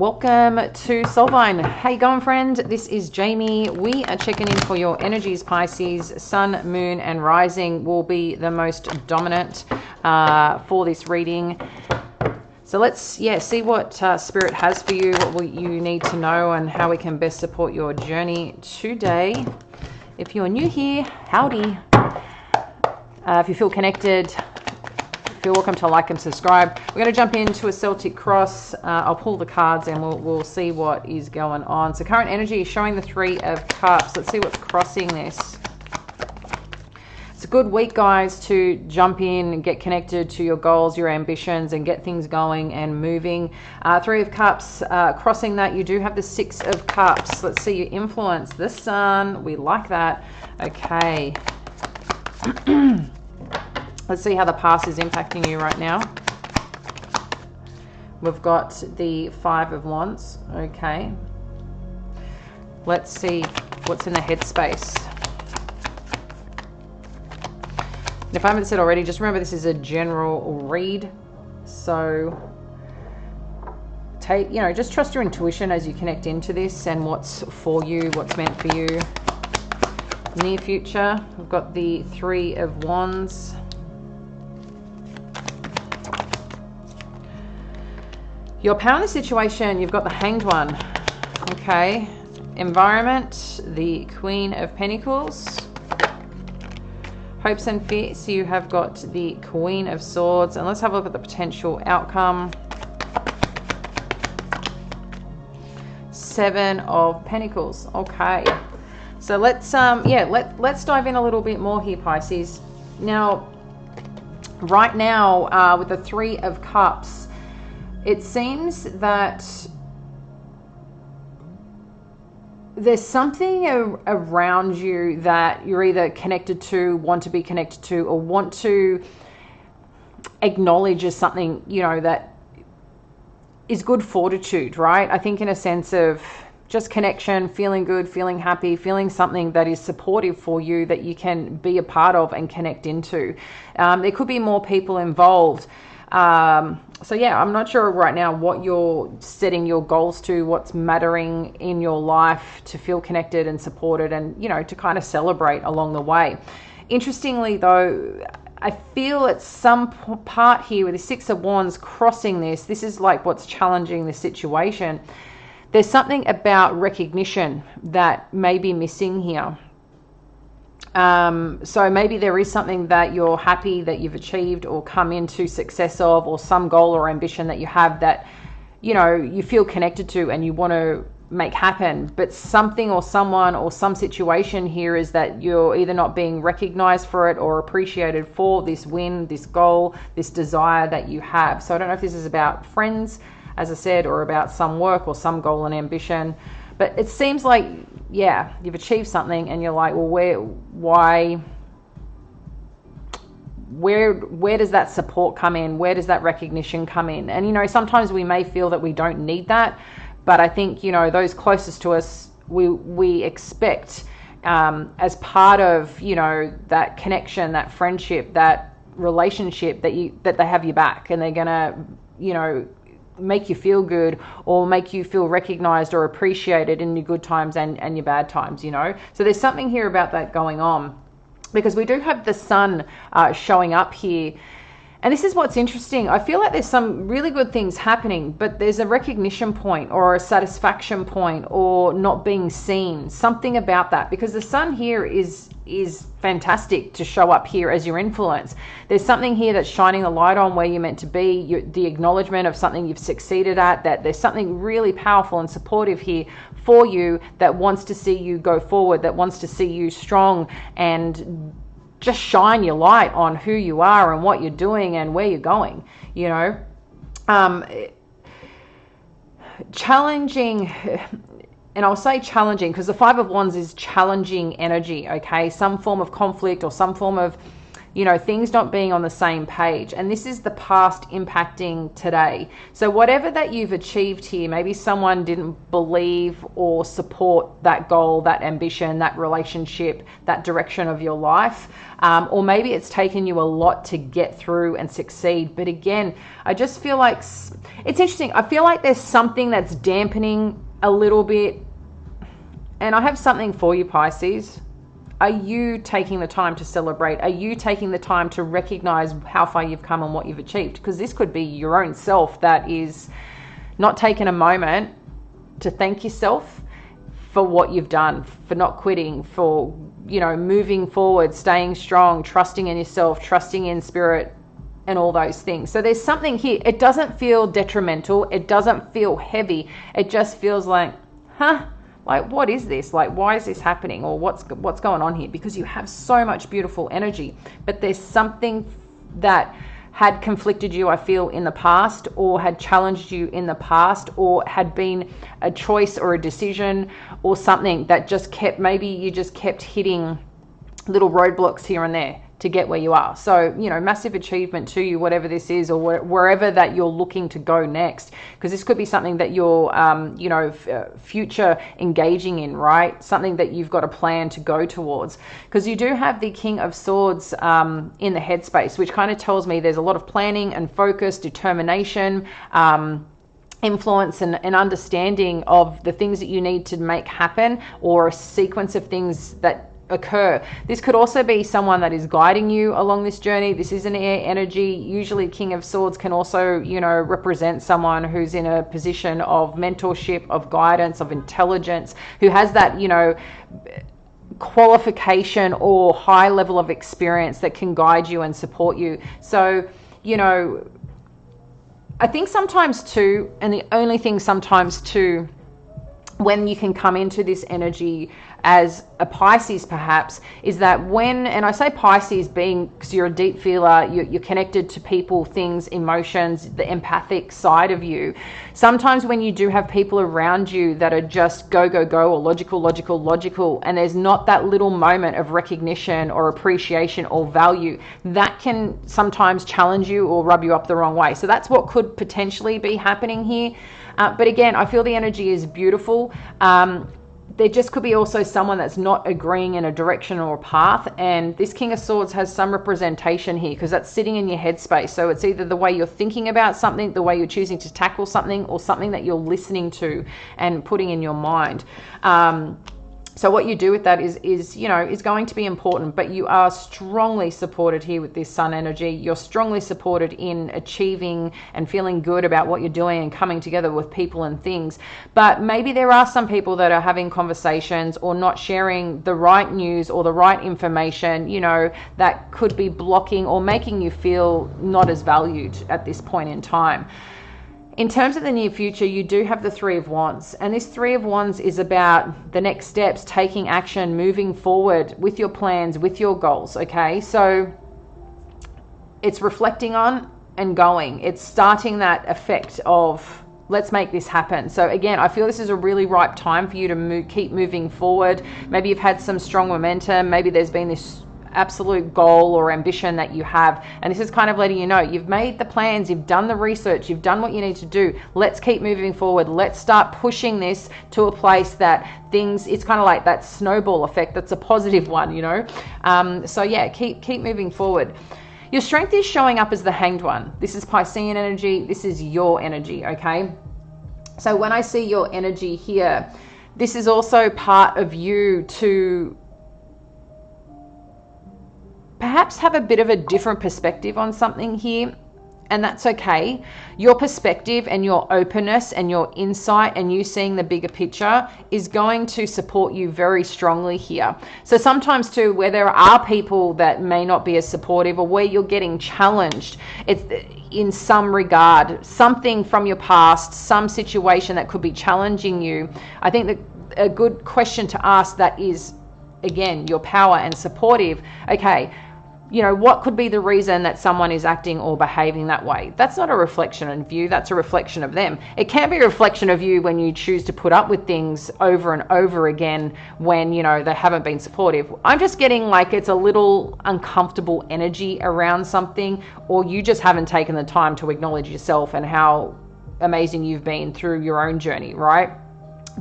Welcome to Soulvine. How you going, friend? This is Jamie. We are checking in for your energies, Pisces. Sun, moon, and rising will be the most dominant for this reading. So let's, see what Spirit has for you, what you need to know, and how we can best support your journey today. If you're new here, howdy. If you feel connected, feel welcome to like and subscribe. We're going to jump into a Celtic cross. I'll pull the cards and we'll see what is going on. So current energy is showing the Three of Cups. Let's see what's crossing this. It's a good week, guys, to jump in and get connected to your goals, your ambitions, and get things going and moving. Three of Cups, crossing that, you do have the Six of Cups. Let's see your influence. The Sun, we like that. Okay. Let's see how the past is impacting you right now. We've got the Five of Wands. Okay. Let's see what's in the headspace. If I haven't said already, just remember this is a general read. So just trust your intuition as you connect into this and what's for you, what's meant for you. Near future, we've got the Three of Wands. Your power in the situation, you've got the Hanged One. Okay. Environment, the Queen of Pentacles. Hopes and fears, you have got the Queen of Swords. And let's have a look at the potential outcome. Seven of Pentacles. Okay. So let's let's dive in a little bit more here, Pisces. Now, right now, with the Three of Cups, it seems that there's something around you that you're either connected to, want to be connected to, or want to acknowledge as something, that is good fortitude, right? I think in a sense of just connection, feeling good, feeling happy, feeling something that is supportive for you that you can be a part of and connect into. There could be more people involved. So yeah, I'm not sure right now what you're setting your goals to, what's mattering in your life to feel connected and supported and, to kind of celebrate along the way. Interestingly though, I feel at some part here with the Six of Wands crossing this is like what's challenging the situation. There's something about recognition that may be missing here. So maybe there is something that you're happy that you've achieved or come into success of, or some goal or ambition that you have that, you feel connected to and you want to make happen. But something or someone or some situation here is that you're either not being recognized for it or appreciated for this win, this goal, this desire that you have. So I don't know if this is about friends, as I said, or about some work or some goal and ambition. But it seems like, you've achieved something and you're like, well, where does that support come in? Where does that recognition come in? And, sometimes we may feel that we don't need that. But I think, those closest to us, we expect as part of, that connection, that friendship, that relationship that they have your back and they're going to, make you feel good or make you feel recognized or appreciated in your good times and your bad times, So there's something here about that going on, because we do have the Sun showing up here. And this is what's interesting. I feel like there's some really good things happening, but there's a recognition point or a satisfaction point or not being seen, something about that, because the Sun here is fantastic to show up here as your influence. There's something here that's shining the light on where you're meant to be, the acknowledgement of something you've succeeded at, that there's something really powerful and supportive here for you that wants to see you go forward, that wants to see you strong and just shine your light on who you are and what you're doing and where you're going, challenging. And I'll say challenging because the Five of Wands is challenging energy, okay? Some form of conflict or some form of, you know, things not being on the same page. And this is the past impacting today. So whatever that you've achieved here, maybe someone didn't believe or support that goal, that ambition, that relationship, that direction of your life. Or maybe it's taken you a lot to get through and succeed. But again, I just feel like it's interesting. I feel like there's something that's dampening a little bit. And I have something for you, Pisces. Are you taking the time to celebrate? Are you taking the time to recognize how far you've come and what you've achieved? Because this could be your own self that is not taking a moment to thank yourself for what you've done, for not quitting, for, you know, moving forward, staying strong, trusting in yourself, trusting in spirit, and all those things. So there's something here. It doesn't feel detrimental. It doesn't feel heavy. It just feels like, like, what is this? Like, why is this happening? Or what's going on here? Because you have so much beautiful energy, but there's something that had conflicted you, I feel, in the past, or had challenged you in the past, or had been a choice or a decision or something that just kept, maybe you just kept hitting little roadblocks here and there to get where you are. So, you know, massive achievement to you, whatever this is, or wherever that you're looking to go next, because this could be something that you're, you know, future engaging in, right? Something that you've got a plan to go towards, because you do have the King of Swords in the headspace, which kind of tells me there's a lot of planning and focus, determination, influence and understanding of the things that you need to make happen, or a sequence of things that occur. This could also be someone that is guiding you along this journey. This is an air energy. Usually King of Swords can also, you know, represent someone who's in a position of mentorship, of guidance, of intelligence, who has that, you know, qualification or high level of experience that can guide you and support you. So, you know, I think sometimes too, and the only thing sometimes too, when you can come into this energy as a Pisces perhaps, is that when, and I say Pisces being, because you're a deep feeler, you're connected to people, things, emotions, the empathic side of you. Sometimes when you do have people around you that are just go, go, go, or logical, and there's not that little moment of recognition or appreciation or value, that can sometimes challenge you or rub you up the wrong way. So that's what could potentially be happening here. But again, I feel the energy is beautiful. There just could be also someone that's not agreeing in a direction or a path. And this King of Swords has some representation here, because that's sitting in your headspace. So it's either the way you're thinking about something, the way you're choosing to tackle something, or something that you're listening to and putting in your mind. So what you do with that is, you know, is going to be important, but you are strongly supported here with this Sun energy. You're strongly supported in achieving and feeling good about what you're doing and coming together with people and things. But maybe there are some people that are having conversations or not sharing the right news or the right information, you know, that could be blocking or making you feel not as valued at this point in time. In terms of the near future, you do have the Three of Wands, and this Three of Wands is about the next steps, taking action, moving forward with your plans, with your goals, okay? So it's reflecting on and going. It's starting that effect of, let's make this happen. So again, I feel this is a really ripe time for you to keep moving forward. Maybe you've had some strong momentum. Maybe there's been this absolute goal or ambition that you have, and this is kind of letting you know you've made the plans, you've done the research, you've done what you need to do. Let's keep moving forward. Let's start pushing this to a place that things, it's kind of like that snowball effect. That's a positive one, you know. So yeah, keep moving forward. Your strength is showing up as the Hanged One. This is Piscean energy. This is your energy, okay? So when I see your energy here, this is also part of you to perhaps have a bit of a different perspective on something here, and that's okay. Your perspective and your openness and your insight and you seeing the bigger picture is going to support you very strongly here. So sometimes too, where there are people that may not be as supportive, or where you're getting challenged, it's in some regard, something from your past, some situation that could be challenging you. I think that a good question to ask that is, again, your power and supportive. Okay, you know, what could be the reason that someone is acting or behaving that way? That's not a reflection of you, that's a reflection of them. It can be a reflection of you when you choose to put up with things over and over again when, you know, they haven't been supportive. I'm just getting like it's a little uncomfortable energy around something, or you just haven't taken the time to acknowledge yourself and how amazing you've been through your own journey, right?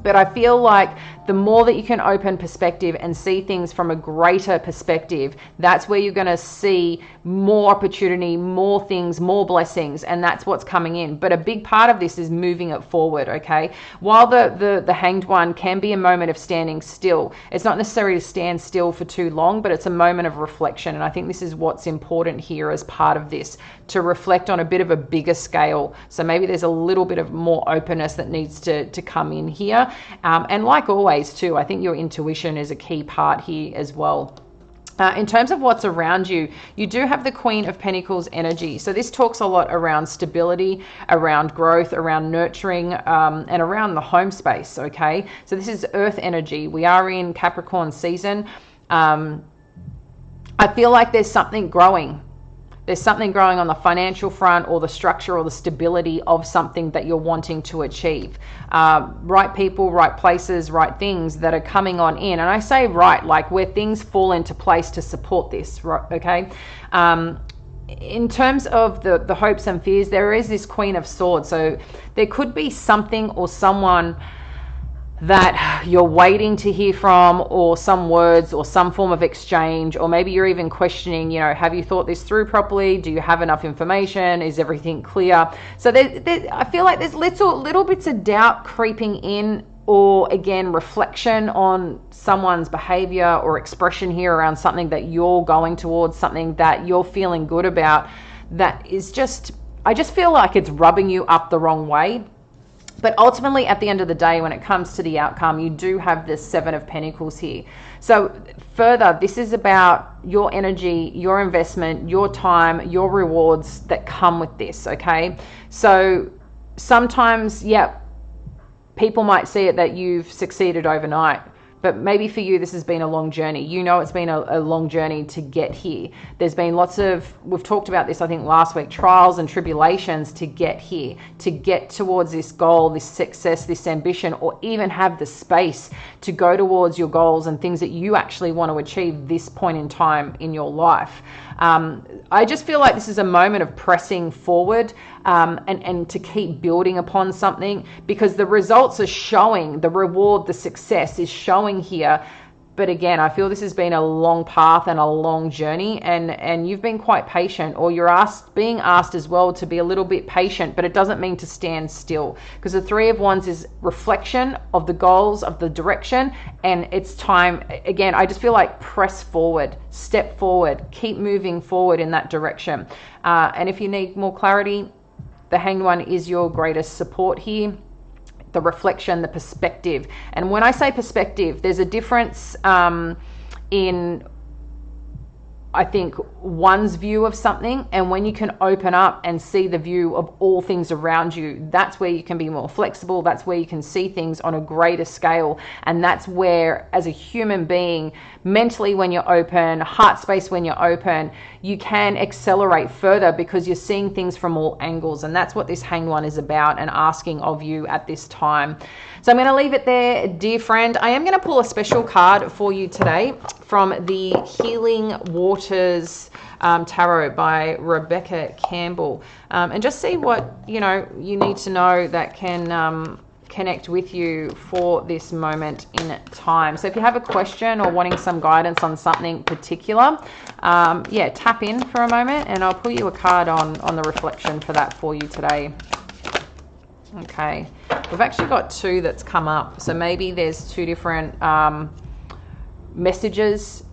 But I feel like the more that you can open perspective and see things from a greater perspective, that's where you're going to see more opportunity, more things, more blessings, and that's what's coming in. But a big part of this is moving it forward, okay? While the Hanged One can be a moment of standing still, it's not necessary to stand still for too long, but it's a moment of reflection. And I think this is what's important here as part of this, to reflect on a bit of a bigger scale. So maybe there's a little bit of more openness that needs to come in here. And like always too, I think your intuition is a key part here as well. In terms of what's around you, you do have the Queen of Pentacles energy. So this talks a lot around stability, around growth, around nurturing, and around the home space, okay? So this is earth energy. We are in Capricorn season. I feel like there's something growing. There's something growing on the financial front, or the structure or the stability of something that you're wanting to achieve. Right people, right places, right things that are coming on in. And I say right, like where things fall into place to support this, right? Okay. In terms of the hopes and fears, there is this Queen of Swords. So there could be something or someone that you're waiting to hear from, or some words or some form of exchange, or maybe you're even questioning, you know, have you thought this through properly? Do you have enough information? Is everything clear? So I feel like there's little bits of doubt creeping in, or again, reflection on someone's behavior or expression here around something that you're going towards, something that you're feeling good about, that is just, I just feel like it's rubbing you up the wrong way. But ultimately, at the end of the day, when it comes to the outcome, you do have this Seven of Pentacles here. So further, this is about your energy, your investment, your time, your rewards that come with this, okay? So sometimes, yeah, people might see it that you've succeeded overnight. But maybe for you, this has been a long journey. You know, it's been a long journey to get here. There's been lots of, we've talked about this, I think, last week, trials and tribulations to get here, to get towards this goal, this success, this ambition, or even have the space to go towards your goals and things that you actually want to achieve this point in time in your life. I just feel like this is a moment of pressing forward, and to keep building upon something, because the results are showing, the reward, the success is showing here. But again, I feel this has been a long path and a long journey, and you've been quite patient, or you're being asked as well to be a little bit patient, but it doesn't mean to stand still, because the Three of Wands is reflection of the goals, of the direction, and it's time. Again, I just feel like press forward, step forward, keep moving forward in that direction. And if you need more clarity, the Hanged One is your greatest support here. The reflection, the perspective. And when I say perspective, there's a difference in, I think, one's view of something, and when you can open up and see the view of all things around you, that's where you can be more flexible. That's where you can see things on a greater scale. And that's where, as a human being, mentally, when you're open, heart space when you're open, you can accelerate further, because you're seeing things from all angles. And that's what this Hanged One is about and asking of you at this time. So I'm going to leave it there, dear friend. I am going to pull a special card for you today from the Healing Waters Tarot by Rebecca Campbell, and just see what you need to know that can connect with you for this moment in time. So if you have a question or wanting some guidance on something particular, yeah, tap in for a moment and I'll pull you a card on the reflection for that for you today. Okay, we've actually got two that's come up, so maybe there's two different messages.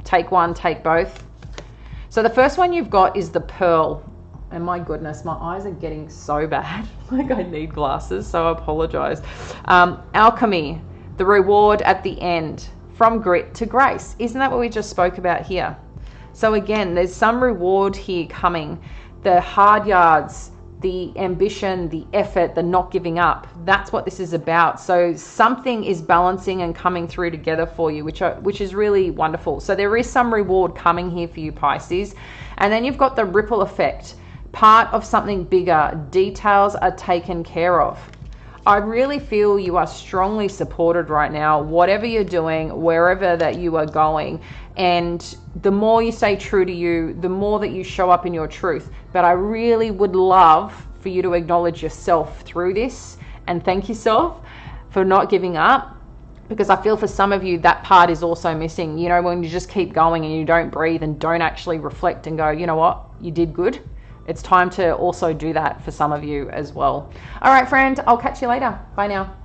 Take one, take both. So the first one you've got is the Pearl. And my goodness, my eyes are getting so bad. Like I need glasses, so I apologize. Alchemy, the reward at the end, from grit to grace. Isn't that what we just spoke about here? So again, there's some reward here coming. The hard yards, the ambition, the effort, the not giving up. That's what this is about. So something is balancing and coming through together for you, which is really wonderful. So there is some reward coming here for you, Pisces. And then you've got the ripple effect, part of something bigger. Details are taken care of. I really feel you are strongly supported right now, whatever you're doing, wherever that you are going. And the more you stay true to you, the more that you show up in your truth. But I really would love for you to acknowledge yourself through this and thank yourself for not giving up, because I feel for some of you that part is also missing. You know, when you just keep going and you don't breathe and don't actually reflect and go, you know what, you did good. It's time to also do that for some of you as well. All right, friend, I'll catch you later. Bye now.